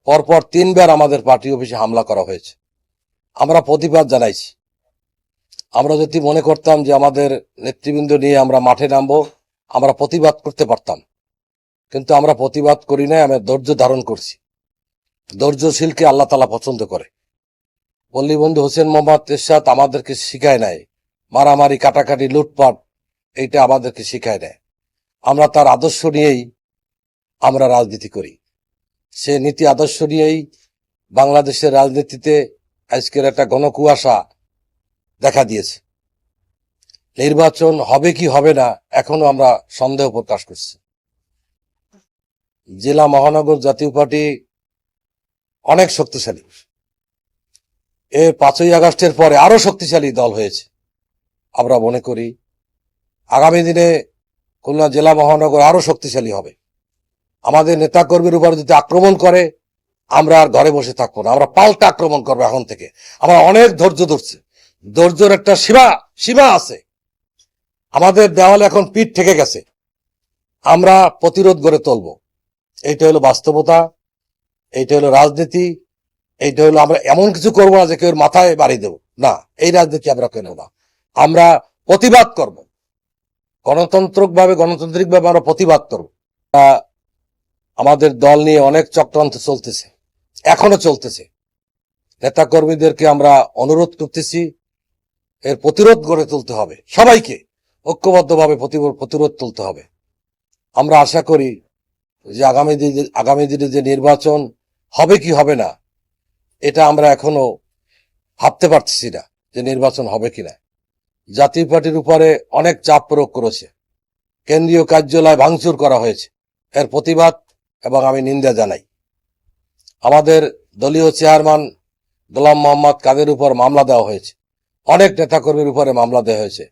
পরপর 3বার আমাদের পার্টি অফিসে হামলা করা হয়েছে। আমরা প্রতিবাদ জানাইছি। আমরা যদি মনে করতাম যে আমাদের নেতৃবৃন্দ নিয়ে আমরা মাঠে নামবো, আমরা প্রতিবাদ করতে পারতাম, কিন্তু আমরা প্রতিবাদ করি নাই। আমরা ধৈর্য ধারণ করছি। ধৈর্যশীলকে আল্লাহ তাআলা পছন্দ করে। পল্লীবন্ধু হোসেন মোহাম্মদ এরশাদ আমাদেরকে শিখায় নাই মারামারি, কাটাকাটি, লুটপাট, এইটা আমাদেরকে শিখায় নাই। আমরা তার আদর্শ নিয়েই আমরা রাজনীতি করি। সে নীতি আদর্শ নিয়েই বাংলাদেশের রাজনীতিতে আজকের একটা ঘন কুয়াশা দেখা দিয়েছে। নির্বাচন হবে কি হবে না এখনো আমরা সন্দেহ প্রকাশ করছি। জেলা মহানগর জাতীয় পার্টি অনেক শক্তিশালী। 5ই আগস্টের পরে আরো শক্তিশালী দল হয়েছে। আমরা মনে করি আগামী দিনে খুলনা জেলা মহানগর আরো শক্তিশালী হবে। আমাদের নেতাকর্মীর উপর যদি আক্রমণ করে, আমরা আর ঘরে বসে থাকবো না, আমরা পাল্টা আক্রমণ করবো। এখন থেকে আমরা অনেক ধৈর্য ধরছি। ধৈর্যের একটা সীমা আছে। আমাদের দেওয়ালে এখন পিঠ ঠেকে গেছে। আমরা প্রতিরোধ গড়ে তুলব। এইটা হলো বাস্তবতা, এইটা হলো রাজনীতি, এইটা হলো আমরা এমন কিছু করবো না যে কেউ মাথায় বাড়ি দেব না। এই রাজনীতি আমরা কেন না, আমরা প্রতিবাদ করব। গণতান্ত্রিকভাবে আমরা প্রতিবাদ করব। আমাদের দল নিয়ে অনেক চক্রান্ত চলতেছে, এখনো চলতেছে। নেতাকর্মীদেরকে আমরা অনুরোধ করতেছি, এর প্রতিরোধ গড়ে তুলতে হবে। সবাইকে ঐক্যবদ্ধভাবে প্রতিরোধ তুলতে হবে। আমরা আশা করি যে আগামী দিনে যে নির্বাচন হবে কি হবে না, এটা আমরা এখনো ভাবতে পারতেছি না যে নির্বাচন হবে কিনা। জাতীয় পার্টির উপরে অনেক চাপ প্রয়োগ করেছে। কেন্দ্রীয় কার্যালয় ভাঙচুর করা হয়েছে। এর প্রতিবাদ এবং আমি নিন্দা জানাই। আমাদের দলীয় চেয়ারম্যান গোলাম মোহাম্মদ কাদের উপর মামলা দেওয়া হয়েছে। অনেক নেতাকর্মীর উপরে মামলা দেওয়া হয়েছে।